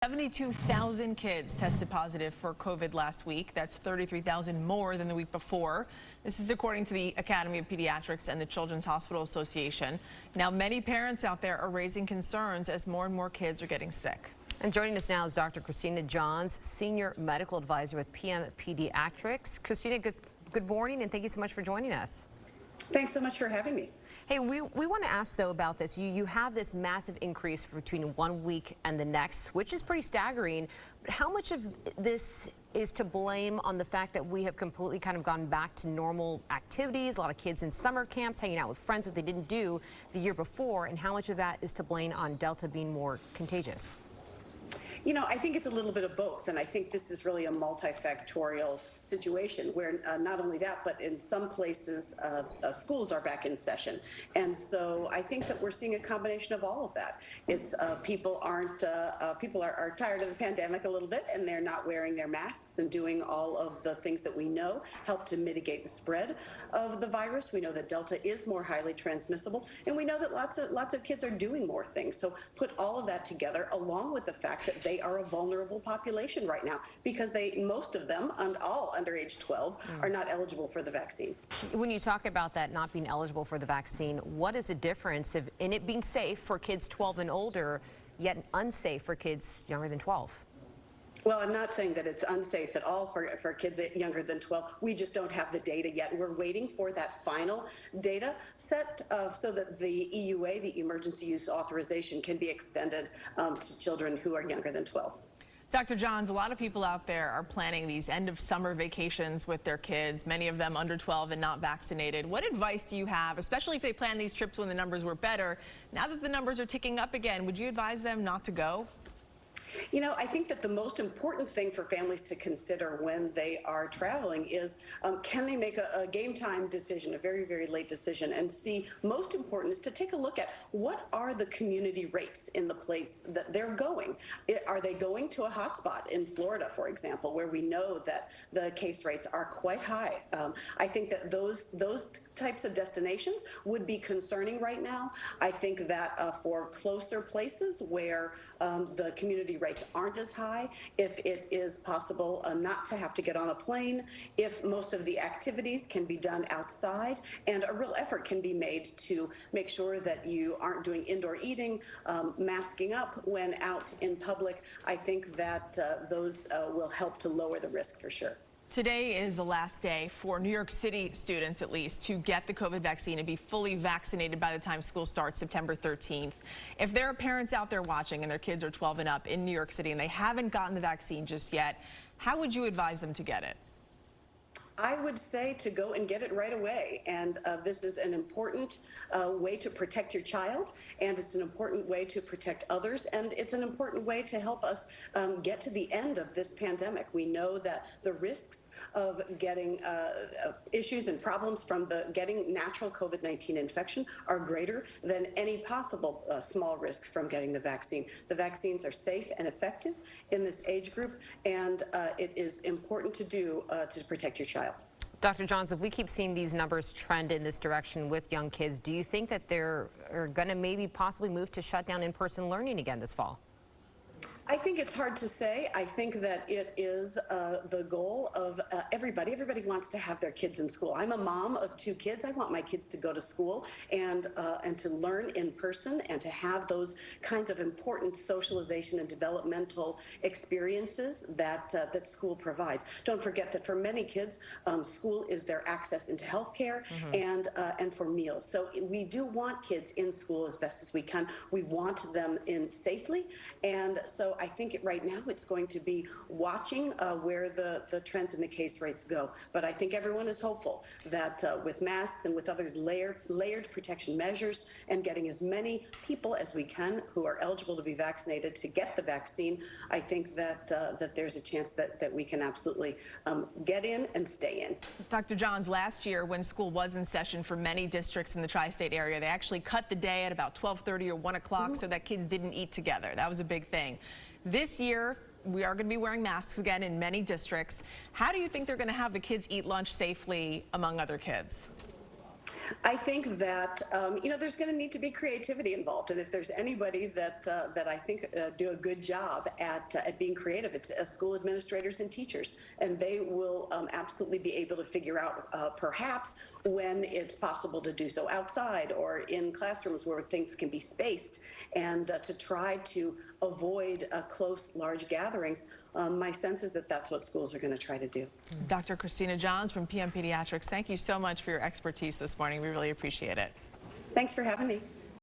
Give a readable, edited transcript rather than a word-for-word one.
72,000 kids tested positive for COVID last week. That's 33,000 more than the week before. This is according to the Academy of Pediatrics and the Children's Hospital Association. Now, many parents out there are raising concerns as more and more kids are getting sick. And joining us now is Dr. Christina Johns, Senior Medical Advisor with PM Pediatrics. Christina, good morning, and thank you so much for joining us. Thanks so much for having me. Hey, we want to ask, though, about this. You have this massive increase between 1 week and the next, which is pretty staggering. But how much of this is to blame on the fact that we have completely kind of gone back to normal activities, a lot of kids in summer camps, hanging out with friends that they didn't do the year before, and how much of that is to blame on Delta being more contagious? You know, I think it's a little bit of both, and I think this is really a multifactorial situation where not only that, but in some places schools are back in session. And so I think that we're seeing a combination of all of that. It's people are tired of the pandemic a little bit, and they're not wearing their masks and doing all of the things that we know help to mitigate the spread of the virus. We know that Delta is more highly transmissible, and we know that lots of kids are doing more things. So put all of that together, along with the fact that they are a vulnerable population right now because most of them, all under age 12, are not eligible for the vaccine. When you talk about that not being eligible for the vaccine, what is the difference in it being safe for kids 12 and older, yet unsafe for kids younger than 12? Well, I'm not saying that it's unsafe at all for kids younger than 12. We just don't have the data yet. We're waiting for that final data set so that the EUA, the Emergency Use Authorization, can be extended to children who are younger than 12. Dr. Johns, a lot of people out there are planning these end of summer vacations with their kids, many of them under 12 and not vaccinated. What advice do you have, especially if they plan these trips when the numbers were better? Now that the numbers are ticking up again, would you advise them not to go? You know, I think that the most important thing for families to consider when they are traveling is can they make a game time decision, a very, very late decision, and see, most important is to take a look at what are the community rates in the place that they're going. Are they going to a hotspot in Florida, for example, where we know that the case rates are quite high? I think that those types of destinations would be concerning right now. I think that for closer places where the community rates aren't as high, if it is possible not to have to get on a plane, if most of the activities can be done outside, and a real effort can be made to make sure that you aren't doing indoor eating, masking up when out in public, I think that those will help to lower the risk for sure. Today is the last day for New York City students, at least, to get the COVID vaccine and be fully vaccinated by the time school starts September 13th. If there are parents out there watching and their kids are 12 and up in New York City and they haven't gotten the vaccine just yet, how would you advise them to get it? I would say to go and get it right away. And this is an important way to protect your child, and it's an important way to protect others, and it's an important way to help us get to the end of this pandemic. We know that the risks of getting issues and problems from getting natural COVID-19 infection are greater than any possible small risk from getting the vaccine. The vaccines are safe and effective in this age group, and it is important to do to protect your child. Dr. Johns, if we keep seeing these numbers trend in this direction with young kids, do you think that they're going to maybe possibly move to shut down in-person learning again this fall? I think it's hard to say. I think that it is the goal of everybody. Everybody wants to have their kids in school. I'm a mom of 2 kids. I want my kids to go to school and to learn in person and to have those kinds of important socialization and developmental experiences that school provides. Don't forget that for many kids, school is their access into health care and for meals. So we do want kids in school as best as we can. We want them in safely, and so I think right now it's going to be watching where the trends in the case rates go. But I think everyone is hopeful that with masks and with other layered protection measures and getting as many people as we can who are eligible to be vaccinated to get the vaccine, I think that that there's a chance that we can absolutely get in and stay in. Dr. Johns, last year when school was in session for many districts in the tri-state area, they actually cut the day at about 12:30 or 1 o'clock so that kids didn't eat together. That was a big thing. This year, we are going to be wearing masks again in many districts. How do you think they're going to have the kids eat lunch safely among other kids? I think that there's going to need to be creativity involved, and if there's anybody that I think do a good job at being creative, it's school administrators and teachers, and they will absolutely be able to figure out perhaps when it's possible to do so outside or in classrooms where things can be spaced, and to try to avoid close, large gatherings. My sense is that that's what schools are going to try to do. Dr. Christina Johns from PM Pediatrics, thank you so much for your expertise this morning. We really appreciate it. Thanks for having me.